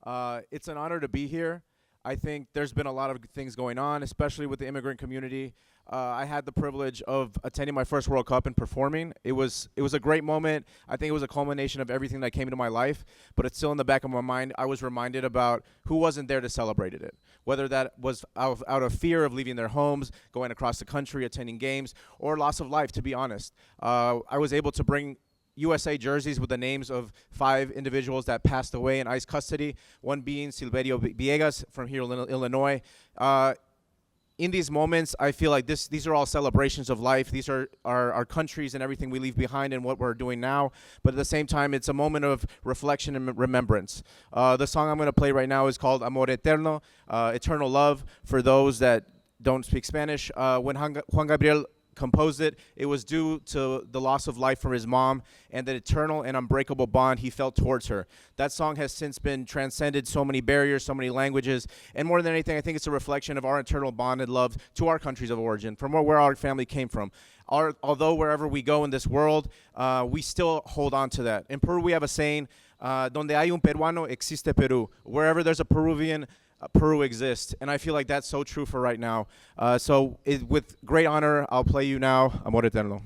It's an honor to be here. I think there's been a lot of things going on, especially with the immigrant community. I had the privilege of attending my first World Cup and performing. It was a great moment. I think it was a culmination of everything that came into my life, but it's still in the back of my mind. I was reminded about who wasn't there to celebrate it, whether that was out of fear of leaving their homes, going across the country, attending games, or loss of life, to be honest. I was able to bring USA jerseys with the names of 5 individuals that passed away in ICE custody, one being Silverio Villegas from here in Illinois. In these moments, I feel like these are all celebrations of life. These are our countries and everything we leave behind and what we're doing now. But at the same time, it's a moment of reflection and remembrance. The song I'm going to play right now is called Amor Eterno, Eternal Love, for those that don't speak Spanish. When Juan Gabriel composed it, it was due to the loss of life from his mom and the eternal and unbreakable bond he felt towards her. That song has since been transcended so many barriers, so many languages, and more than anything, I think it's a reflection of our eternal bond and love to our countries of origin, from where our family came from. Although wherever we go in this world, we still hold on to that. In Peru, we have a saying, donde hay un peruano, existe Peru. Wherever there's a Peruvian, Peru exists, and I feel like that's so true for right now. With great honor, I'll play you now Amor Eterno.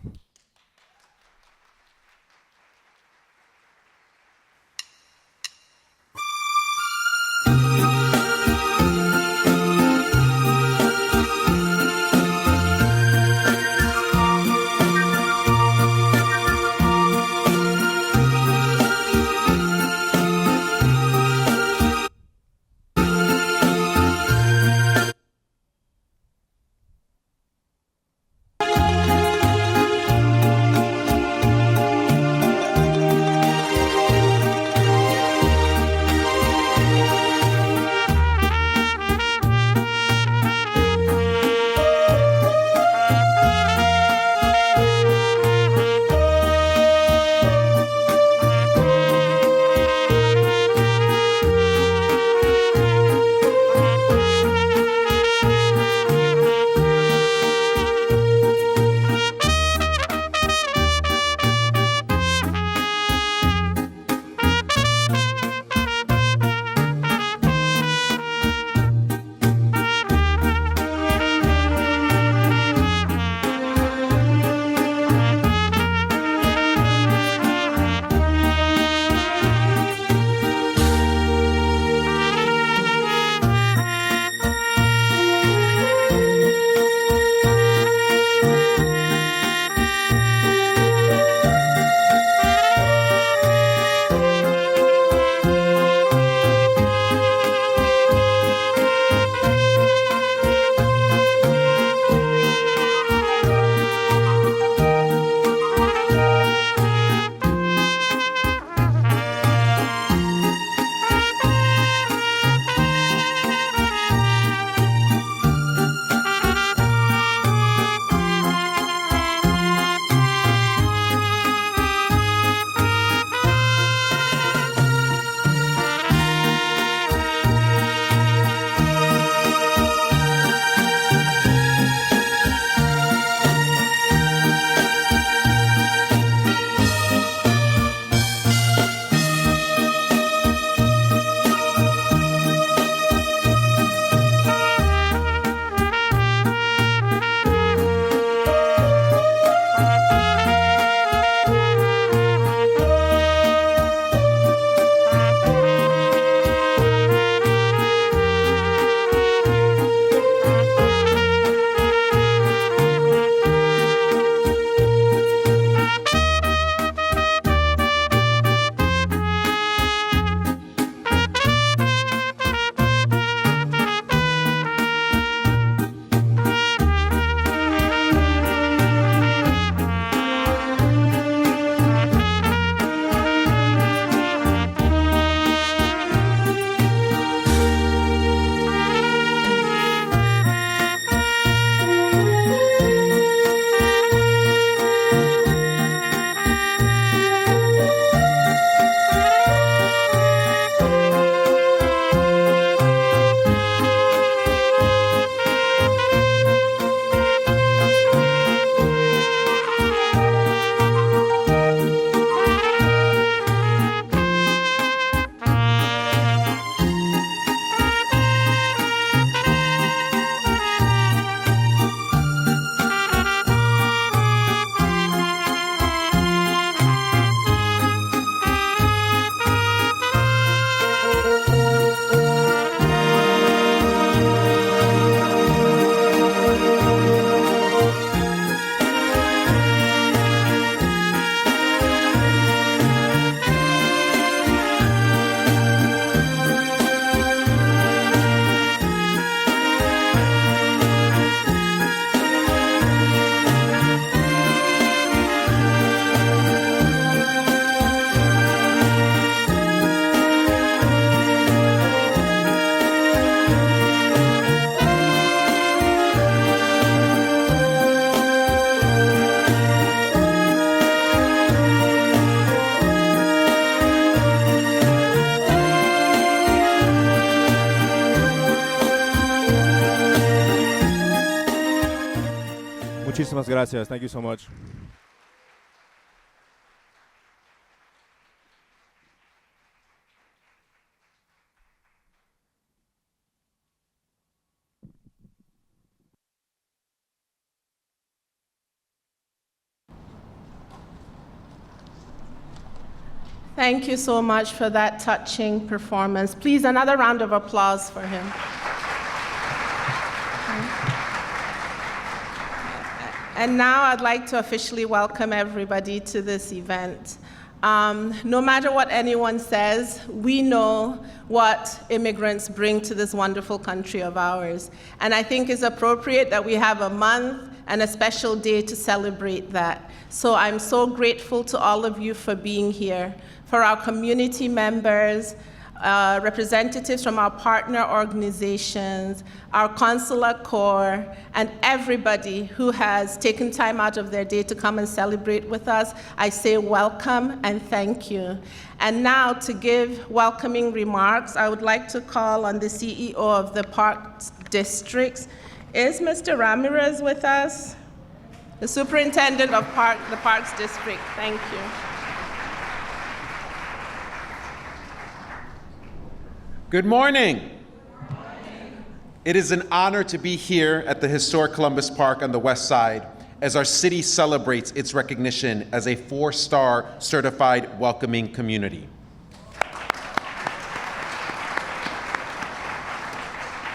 Muchísimas gracias. Thank you so much. Thank you so much for that touching performance. Please, another round of applause for him. And now I'd like to officially welcome everybody to this event. No matter what anyone says, we know what immigrants bring to this wonderful country of ours. And I think it's appropriate that we have a month and a special day to celebrate that. So I'm so grateful to all of you for being here, for our community members, representatives from our partner organizations, our consular corps, and everybody who has taken time out of their day to come and celebrate with us. I say welcome and thank you. And now to give welcoming remarks, I would like to call on the CEO of the Park Districts. Is Mr. Ramirez with us? The Superintendent of the Parks District. Thank you. Good morning. It is an honor to be here at the historic Columbus Park on the west side as our city celebrates its recognition as a 4-star certified welcoming community.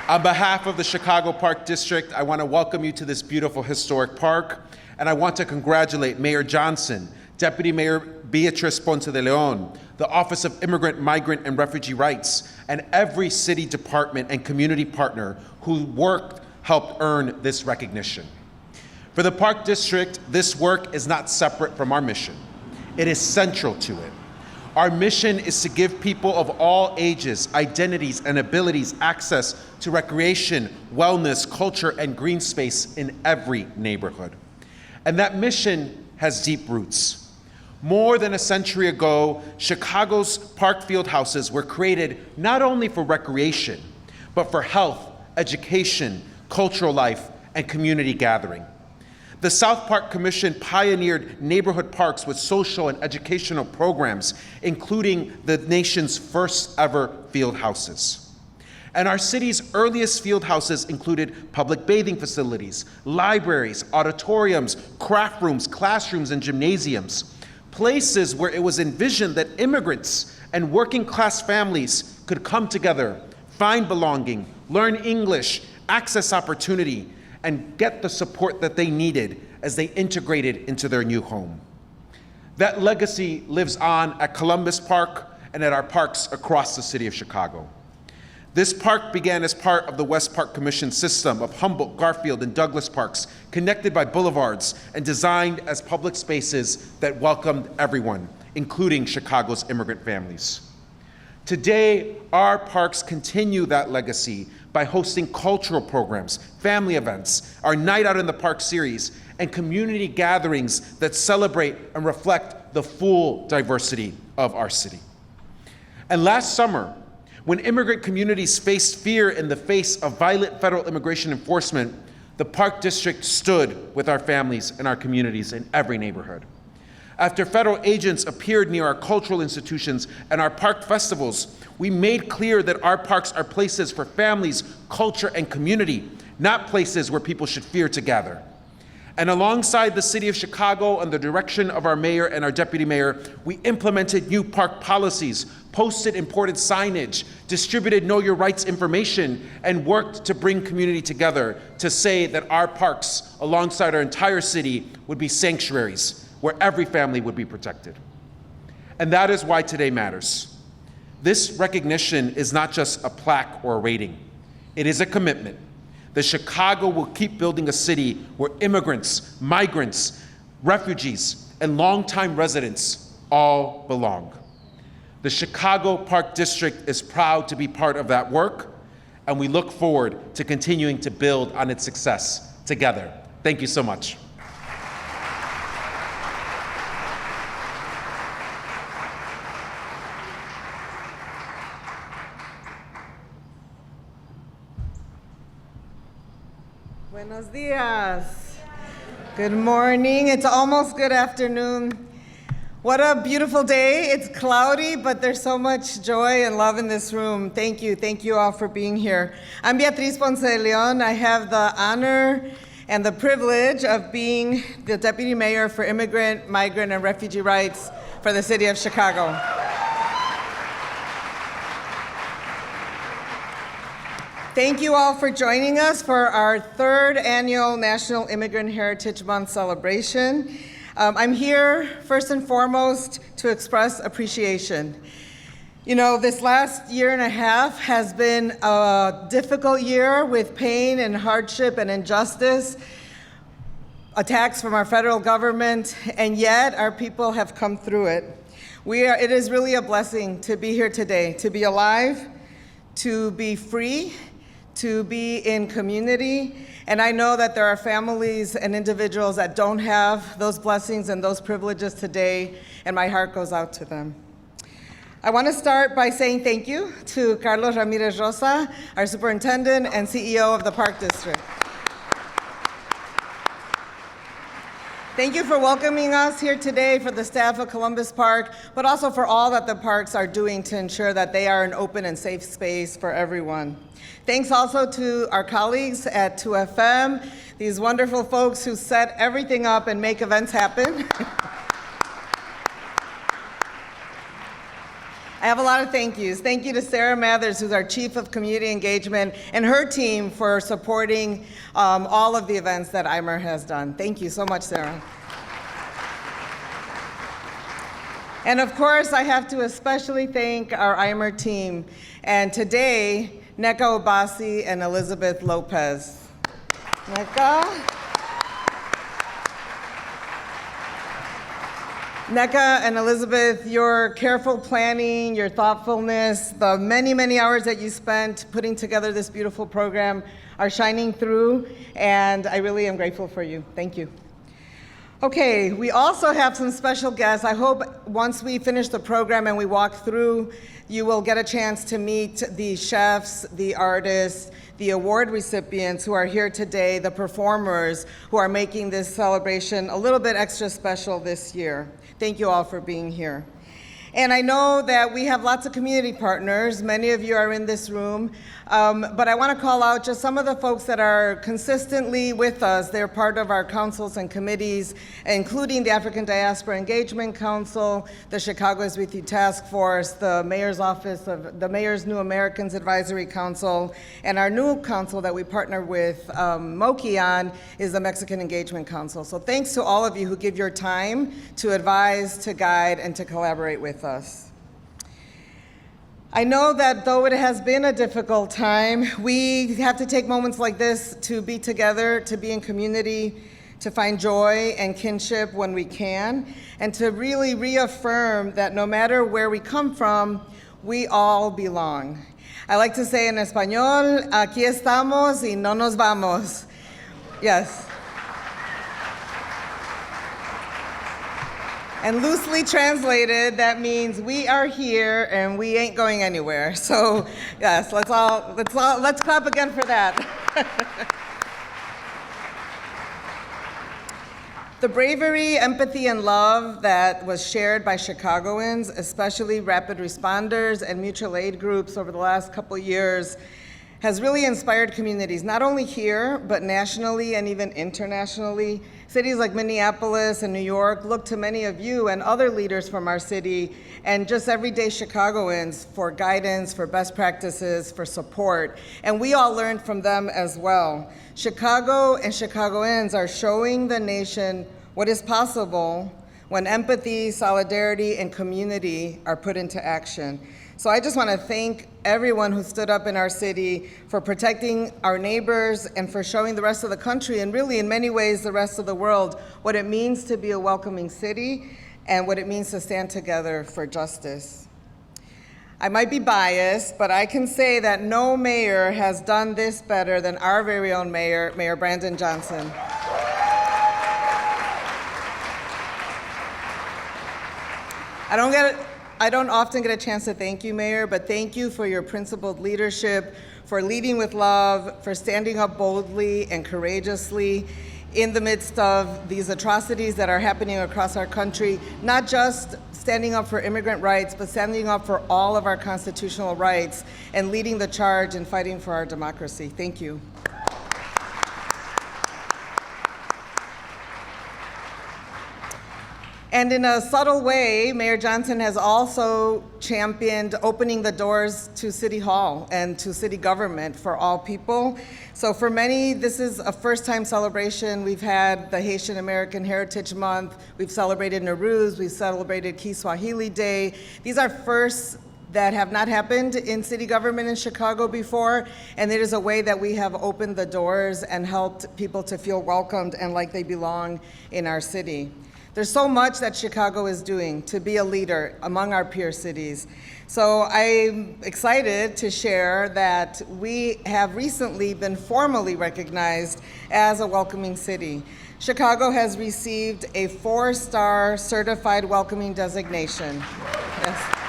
On behalf of the Chicago Park District, I want to welcome you to this beautiful historic park, and I want to congratulate Mayor Johnson, Deputy Mayor Beatrice Ponce de Leon, the Office of Immigrant, Migrant, and Refugee Rights, and every city department and community partner who helped earn this recognition. For the Park District, this work is not separate from our mission. It is central to it. Our mission is to give people of all ages, identities, and abilities access to recreation, wellness, culture, and green space in every neighborhood. And that mission has deep roots. More than a century ago, Chicago's park field houses were created not only for recreation, but for health, education, cultural life, and community gathering. The South Park Commission pioneered neighborhood parks with social and educational programs, including the nation's first ever field houses. And our city's earliest field houses included public bathing facilities, libraries, auditoriums, craft rooms, classrooms, and gymnasiums. Places where it was envisioned that immigrants and working class families could come together, find belonging, learn English, access opportunity, and get the support that they needed as they integrated into their new home. That legacy lives on at Columbus Park and at our parks across the city of Chicago. This park began as part of the West Park Commission system of Humboldt, Garfield, and Douglas parks, connected by boulevards and designed as public spaces that welcomed everyone, including Chicago's immigrant families. Today, our parks continue that legacy by hosting cultural programs, family events, our Night Out in the Park series, and community gatherings that celebrate and reflect the full diversity of our city. And last summer, when immigrant communities faced fear in the face of violent federal immigration enforcement, the Park District stood with our families and our communities in every neighborhood. After federal agents appeared near our cultural institutions and our park festivals, we made clear that our parks are places for families, culture, and community, not places where people should fear to gather. And alongside the city of Chicago, under the direction of our mayor and our deputy mayor, we implemented new park policies, posted important signage, distributed Know Your Rights information, and worked to bring community together to say that our parks, alongside our entire city, would be sanctuaries where every family would be protected. And that is why today matters. This recognition is not just a plaque or a rating. It is a commitment that Chicago will keep building a city where immigrants, migrants, refugees, and longtime residents all belong. The Chicago Park District is proud to be part of that work, and we look forward to continuing to build on its success together. Thank you so much. Buenos días. Good morning. It's almost good afternoon. What a beautiful day. It's cloudy, but there's so much joy and love in this room. Thank you. Thank you all for being here. I'm Beatriz Ponce de Leon. I have the honor and the privilege of being the Deputy Mayor for Immigrant, Migrant, and Refugee Rights for the City of Chicago. Thank you all for joining us for our third annual National Immigrant Heritage Month celebration. I'm here first and foremost to express appreciation. You know, this last year and a half has been a difficult year with pain and hardship and injustice, attacks from our federal government, and yet our people have come through it. It is really a blessing to be here today, to be alive, to be free, to be in community, and I know that there are families and individuals that don't have those blessings and those privileges today, and my heart goes out to them. I want to start by saying thank you to Carlos Ramirez Rosa, our superintendent and CEO of the Park District. Thank you for welcoming us here today, for the staff of Columbus Park, but also for all that the parks are doing to ensure that they are an open and safe space for everyone. Thanks also to our colleagues at 2FM, these wonderful folks who set everything up and make events happen. I have a lot of thank yous. Thank you to Sarah Mathers, who's our Chief of Community Engagement, and her team for supporting all of the events that IMER has done. Thank you so much, Sarah. And of course, I have to especially thank our IMER team, and today, Neka Obasi and Elizabeth Lopez. Neka and Elizabeth, your careful planning, your thoughtfulness, the many, many hours that you spent putting together this beautiful program are shining through, and I really am grateful for you. Thank you. Okay, we also have some special guests. I hope once we finish the program and we walk through, you will get a chance to meet the chefs, the artists, the award recipients who are here today, the performers who are making this celebration a little bit extra special this year. Thank you all for being here. And I know that we have lots of community partners. Many of you are in this room. But I want to call out just some of the folks that are consistently with us. They're part of our councils and committees, including the African Diaspora Engagement Council, the Chicago is With You Task Force, the Mayor's Office of the Mayor's New Americans Advisory Council, and our new council that we partner with MOKI on is the Mexican Engagement Council. So thanks to all of you who give your time to advise, to guide, and to collaborate with us. I know that though it has been a difficult time, we have to take moments like this to be together, to be in community, to find joy and kinship when we can, and to really reaffirm that no matter where we come from, we all belong. I like to say in español, aquí estamos y no nos vamos. Yes. And loosely translated, that means we are here and we ain't going anywhere. So yes, let's clap again for that. The bravery, empathy, and love that was shared by Chicagoans, especially rapid responders and mutual aid groups over the last couple years, has really inspired communities, not only here, but nationally and even internationally. Cities like Minneapolis and New York look to many of you and other leaders from our city and just everyday Chicagoans for guidance, for best practices, for support. And we all learned from them as well. Chicago and Chicagoans are showing the nation what is possible when empathy, solidarity, and community are put into action. So I just want to thank everyone who stood up in our city for protecting our neighbors and for showing the rest of the country, and really in many ways the rest of the world, what it means to be a welcoming city and what it means to stand together for justice. I might be biased, but I can say that no mayor has done this better than our very own mayor, Mayor Brandon Johnson. I don't often get a chance to thank you, Mayor, but thank you for your principled leadership, for leading with love, for standing up boldly and courageously in the midst of these atrocities that are happening across our country, not just standing up for immigrant rights, but standing up for all of our constitutional rights and leading the charge in fighting for our democracy. Thank you. And in a subtle way, Mayor Johnson has also championed opening the doors to City Hall and to city government for all people. So for many, this is a first-time celebration. We've had the Haitian American Heritage Month, we've celebrated Nowruz, we've celebrated Kiswahili Day. These are firsts that have not happened in city government in Chicago before, and it is a way that we have opened the doors and helped people to feel welcomed and like they belong in our city. There's so much that Chicago is doing to be a leader among our peer cities. So I'm excited to share that we have recently been formally recognized as a welcoming city. Chicago has received a 4-star certified welcoming designation. Yes.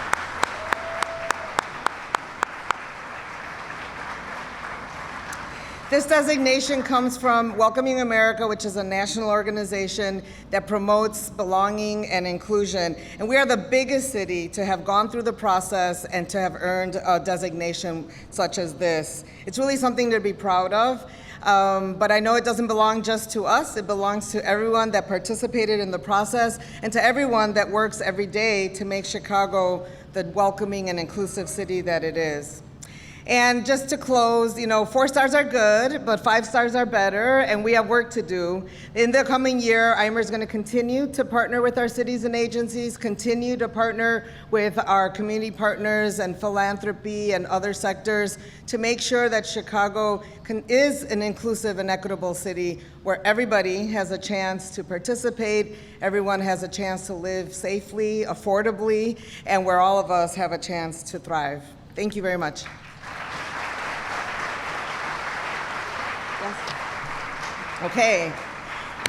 This designation comes from Welcoming America, which is a national organization that promotes belonging and inclusion. And we are the biggest city to have gone through the process and to have earned a designation such as this. It's really something to be proud of. But I know it doesn't belong just to us. It belongs to everyone that participated in the process and to everyone that works every day to make Chicago the welcoming and inclusive city that it is. And just to close, 4 stars are good, but 5 stars are better, and we have work to do. In the coming year, IMER is going to continue to partner with our cities and agencies, continue to partner with our community partners and philanthropy and other sectors to make sure that Chicago is an inclusive and equitable city where everybody has a chance to participate, everyone has a chance to live safely, affordably, and where all of us have a chance to thrive. Thank you very much. Okay,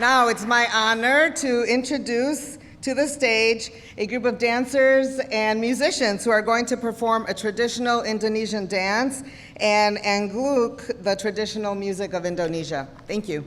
now it's my honor to introduce to the stage a group of dancers and musicians who are going to perform a traditional Indonesian dance and angklung, the traditional music of Indonesia. Thank you.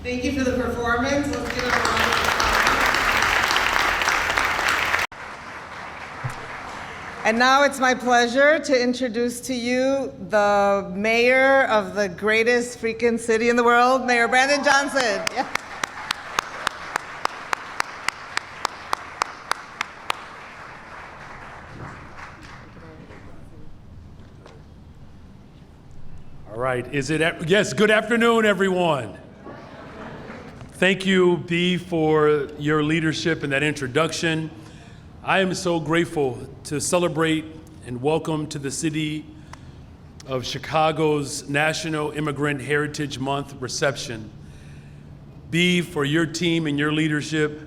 Thank you for the performance. Let's give it a round of applause. And now it's my pleasure to introduce to you the mayor of the greatest freaking city in the world, Mayor Brandon Johnson. Yeah. All right, yes, good afternoon, everyone. Thank you, B, for your leadership and that introduction. I am so grateful to celebrate and welcome to the city of Chicago's National Immigrant Heritage Month reception. B, for your team and your leadership.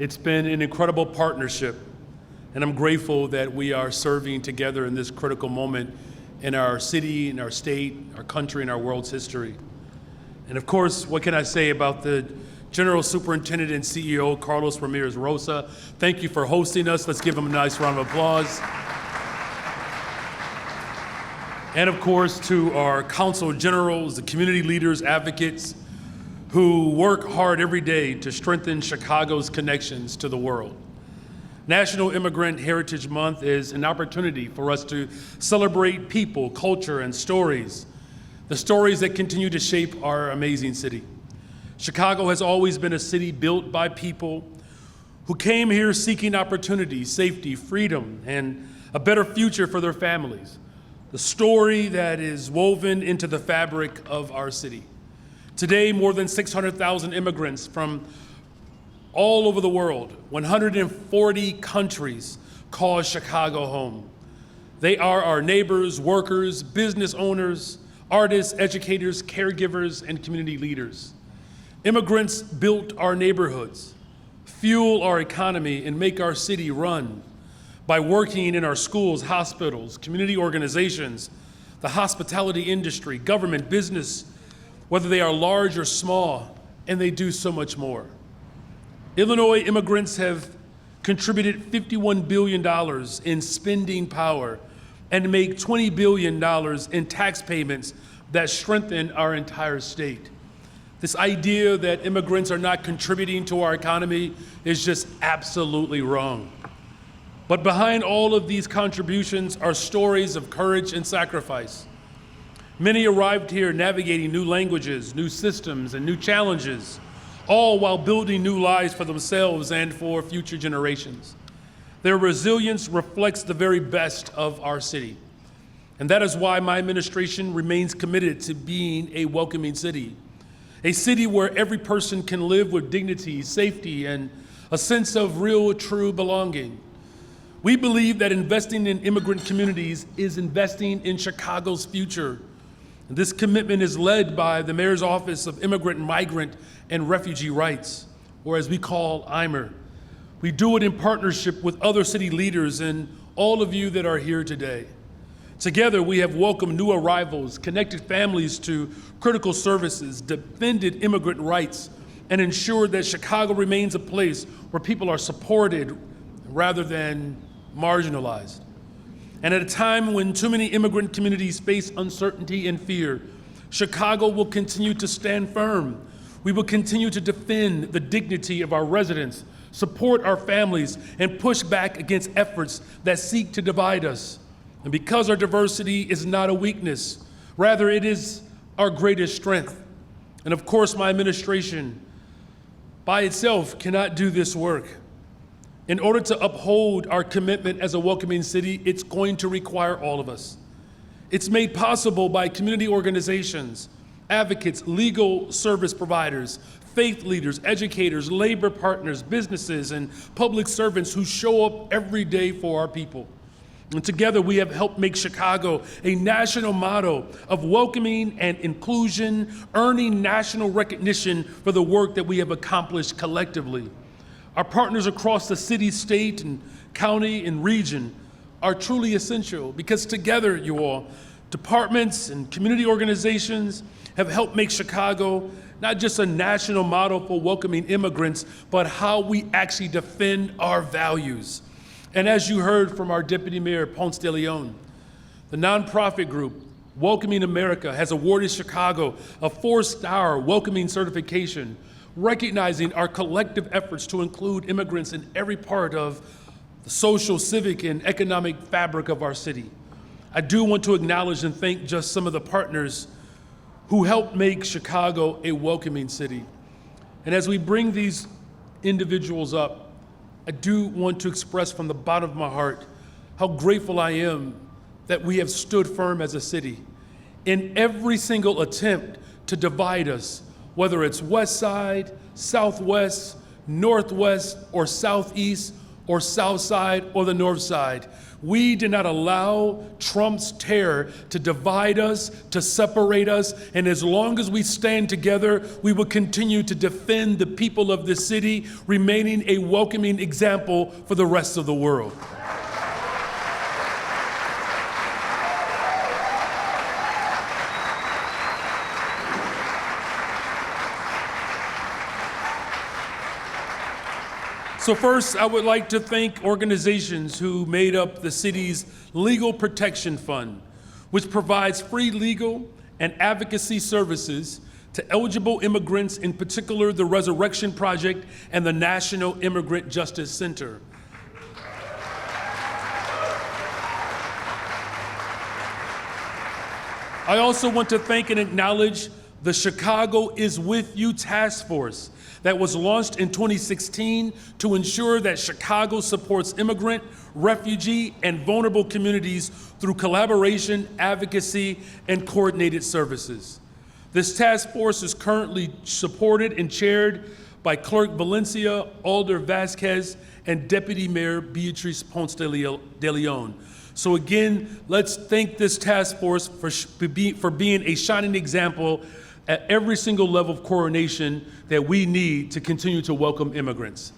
It's been an incredible partnership, and I'm grateful that we are serving together in this critical moment in our city, in our state, our country, and our world's history. And of course, what can I say about the General Superintendent and CEO, Carlos Ramirez Rosa? Thank you for hosting us. Let's give him a nice round of applause. And of course, to our council generals, the community leaders, advocates, who work hard every day to strengthen Chicago's connections to the world. National Immigrant Heritage Month is an opportunity for us to celebrate people, culture, and stories, the stories that continue to shape our amazing city. Chicago has always been a city built by people who came here seeking opportunity, safety, freedom, and a better future for their families. The story that is woven into the fabric of our city. Today, more than 600,000 immigrants from all over the world, 140 countries, call Chicago home. They are our neighbors, workers, business owners, artists, educators, caregivers, and community leaders. Immigrants built our neighborhoods, fuel our economy, and make our city run by working in our schools, hospitals, community organizations, the hospitality industry, government, business, whether they are large or small, and they do so much more. Illinois immigrants have contributed $51 billion in spending power and make $20 billion in tax payments that strengthen our entire state. This idea that immigrants are not contributing to our economy is just absolutely wrong. But behind all of these contributions are stories of courage and sacrifice. Many arrived here navigating new languages, new systems, and new challenges, all while building new lives for themselves and for future generations. Their resilience reflects the very best of our city. And that is why my administration remains committed to being a welcoming city, a city where every person can live with dignity, safety, and a sense of real, true belonging. We believe that investing in immigrant communities is investing in Chicago's future. And this commitment is led by the Mayor's Office of Immigrant, Migrant, and Refugee Rights, or as we call IMER. We do it in partnership with other city leaders and all of you that are here today. Together, we have welcomed new arrivals, connected families to critical services, defended immigrant rights, and ensured that Chicago remains a place where people are supported rather than marginalized. And at a time when too many immigrant communities face uncertainty and fear, Chicago will continue to stand firm. We will continue to defend the dignity of our residents, support our families, and push back against efforts that seek to divide us. And because our diversity is not a weakness, rather it is our greatest strength. And of course, my administration by itself cannot do this work. In order to uphold our commitment as a welcoming city, it's going to require all of us. It's made possible by community organizations, advocates, legal service providers, faith leaders, educators, labor partners, businesses, and public servants who show up every day for our people. And together we have helped make Chicago a national motto of welcoming and inclusion, earning national recognition for the work that we have accomplished collectively. Our partners across the city, state, and county and region are truly essential because together, you all, departments and community organizations have helped make Chicago not just a national model for welcoming immigrants, but how we actually defend our values. And as you heard from our Deputy Mayor, Ponce de Leon, the nonprofit group Welcoming America has awarded Chicago a 4-star welcoming certification, recognizing our collective efforts to include immigrants in every part of the social, civic, and economic fabric of our city. I do want to acknowledge and thank just some of the partners who helped make Chicago a welcoming city. And as we bring these individuals up, I do want to express from the bottom of my heart how grateful I am that we have stood firm as a city in every single attempt to divide us, whether it's West Side, Southwest, Northwest, or Southeast, or South Side, or the North Side. We did not allow Trump's terror to divide us, to separate us, and as long as we stand together, we will continue to defend the people of this city, remaining a welcoming example for the rest of the world. So first, I would like to thank organizations who made up the city's Legal Protection Fund, which provides free legal and advocacy services to eligible immigrants, in particular the Resurrection Project and the National Immigrant Justice Center. I also want to thank and acknowledge the Chicago is With You Task Force that was launched in 2016 to ensure that Chicago supports immigrant, refugee, and vulnerable communities through collaboration, advocacy, and coordinated services. This task force is currently supported and chaired by Clerk Valencia, Alder Vasquez, and Deputy Mayor Beatrice Ponce de Leon. So again, let's thank this task force for being a shining example at every single level of coordination that we need to continue to welcome immigrants.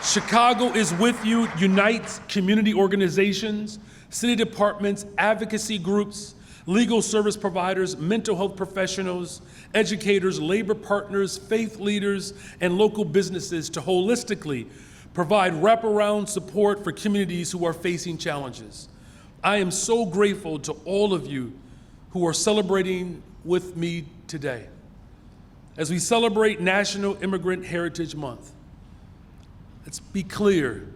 Chicago is With You unites community organizations, city departments, advocacy groups, legal service providers, mental health professionals, educators, labor partners, faith leaders, and local businesses to holistically provide wraparound support for communities who are facing challenges. I am so grateful to all of you who are celebrating with me today. As we celebrate National Immigrant Heritage Month, let's be clear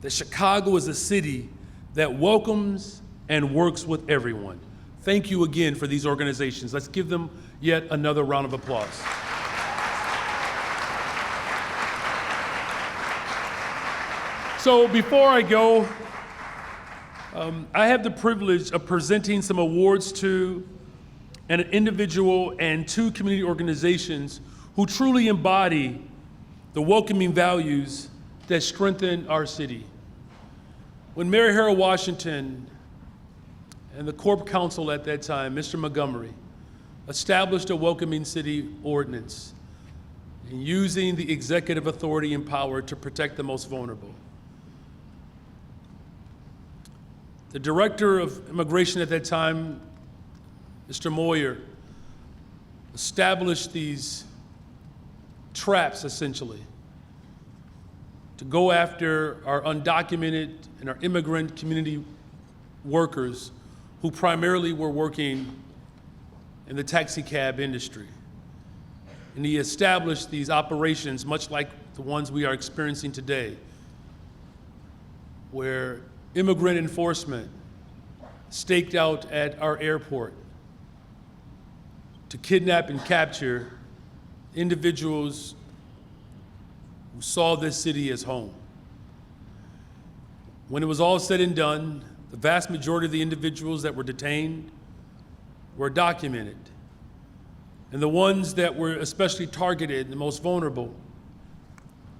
that Chicago is a city that welcomes and works with everyone. Thank you again for these organizations. Let's give them yet another round of applause. So before I go, I have the privilege of presenting some awards to an individual and 2 community organizations who truly embody the welcoming values that strengthen our city. When Mary Harold Washington and the Corp Council at that time, Mr. Montgomery, established a welcoming city ordinance and using the executive authority and power to protect the most vulnerable. The director of immigration at that time, Mr. Moyer, established these traps, essentially, to go after our undocumented and our immigrant community workers who primarily were working in the taxi cab industry. And he established these operations, much like the ones we are experiencing today, where immigrant enforcement staked out at our airport to kidnap and capture individuals who saw this city as home. When it was all said and done, the vast majority of the individuals that were detained were documented. And the ones that were especially targeted, the most vulnerable,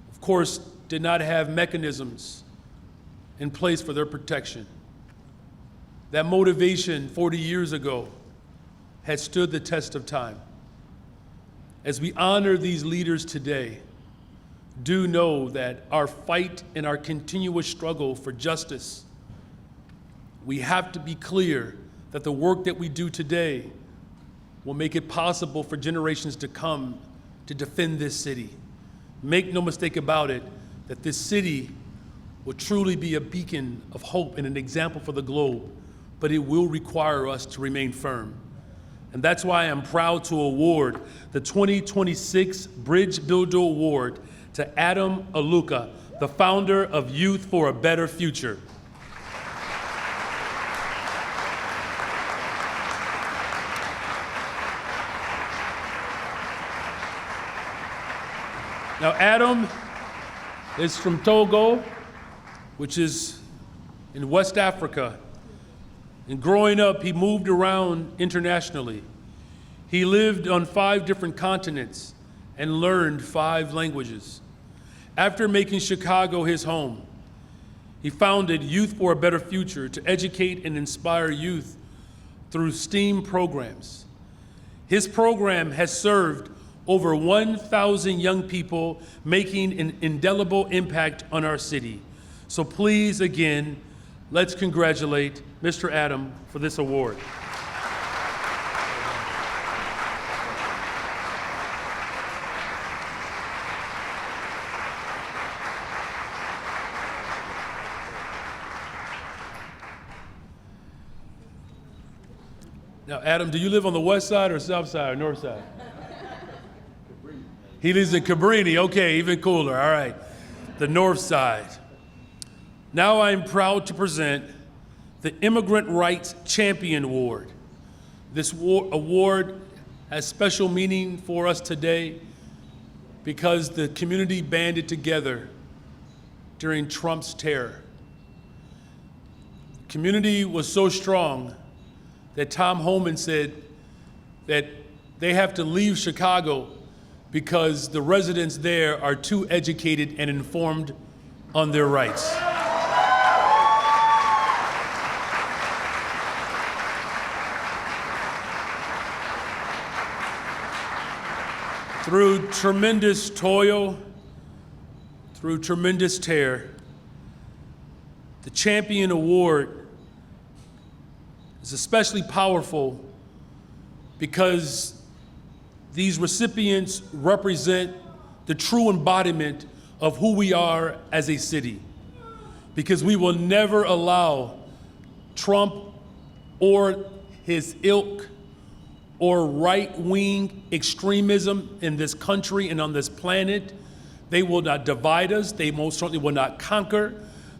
of course, did not have mechanisms in place for their protection. That motivation 40 years ago had stood the test of time. As we honor these leaders today, do know that our fight and our continuous struggle for justice, we have to be clear that the work that we do today will make it possible for generations to come to defend this city. Make no mistake about it, that this city will truly be a beacon of hope and an example for the globe, but it will require us to remain firm. And that's why I'm proud to award the 2026 Bridge Builder Award to Adam Aluka, the founder of Youth for a Better Future. Now, Adam is from Togo, which is in West Africa. And growing up, he moved around internationally. He lived on 5 different continents and learned 5 languages. After making Chicago his home, he founded Youth for a Better Future to educate and inspire youth through STEAM programs. His program has served over 1,000 young people, making an indelible impact on our city. So please, again, let's congratulate Mr. Adam for this award. Now, Adam, do you live on the west side or south side or north side? He lives in Cabrini. Okay, even cooler. All right. The north side. Now I am proud to present the Immigrant Rights Champion Award. This award has special meaning for us today because the community banded together during Trump's terror. The community was so strong that Tom Homan said that they have to leave Chicago because the residents there are too educated and informed on their rights. Through tremendous toil, through tremendous tear, the Champion Award is especially powerful because these recipients represent the true embodiment of who we are as a city. Because we will never allow Trump or his ilk or right-wing extremism in this country and on this planet. They will not divide us. They most certainly will not conquer.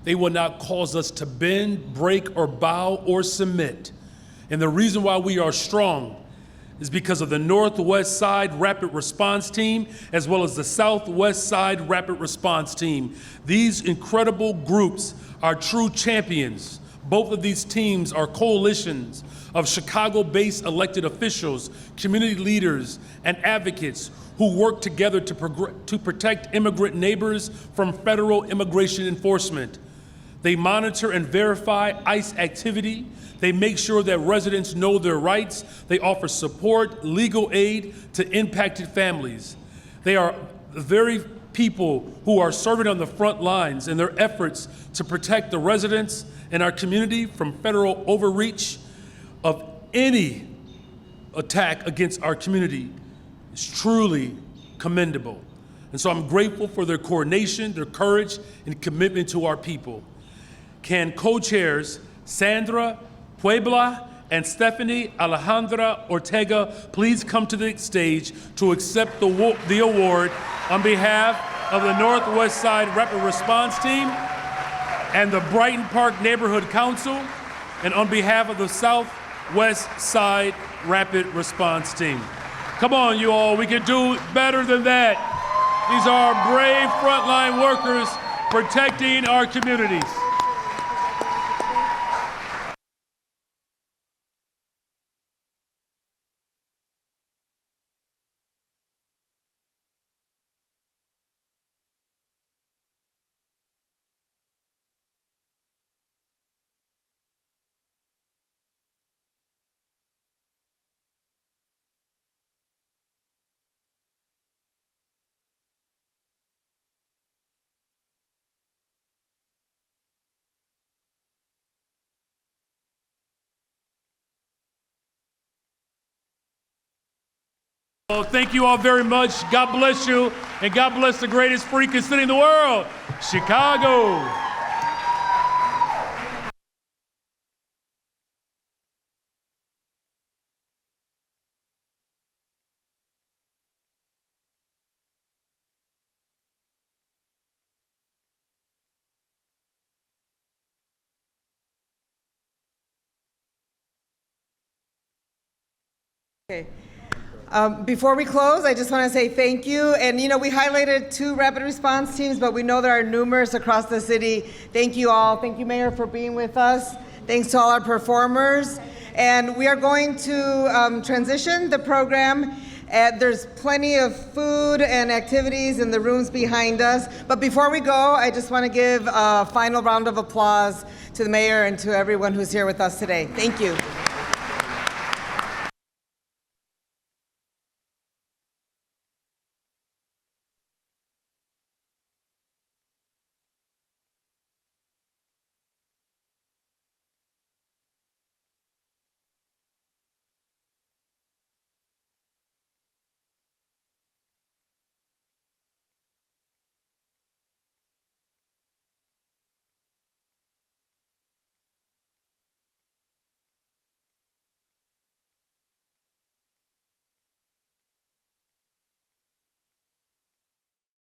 They will not cause us to bend, break, or bow, or submit. And the reason why we are strong is because of the Northwest Side Rapid Response Team, as well as the Southwest Side Rapid Response Team. These incredible groups are true champions. Both of these teams are coalitions of Chicago-based elected officials, community leaders, and advocates who work together to protect immigrant neighbors from federal immigration enforcement. They monitor and verify ICE activity. They make sure that residents know their rights. They offer support, legal aid to impacted families. They are the very people who are serving on the front lines in their efforts to protect the residents in our community from federal overreach of any attack against our community is truly commendable. And so I'm grateful for their coordination, their courage, and commitment to our people. Can co-chairs Sandra Puebla and Stephanie Alejandra Ortega please come to the stage to accept the award on behalf of the Northwest Side Rapid Response Team and the Brighton Park Neighborhood Council, and on behalf of the Southwest Side Rapid Response Team. Come on, you all, we can do better than that. These are brave frontline workers protecting our communities. Well, thank you all very much. God bless you, and God bless the greatest freaking city in the world, Chicago. Okay. Before we close, I just want to say thank you. And you know, we highlighted 2 rapid response teams, but we know there are numerous across the city. Thank you all. Thank you, Mayor, for being with us. Thanks to all our performers. And we are going to transition the program. There's plenty of food and activities in the rooms behind us. But before we go, I just want to give a final round of applause to the mayor and to everyone who's here with us today. Thank you.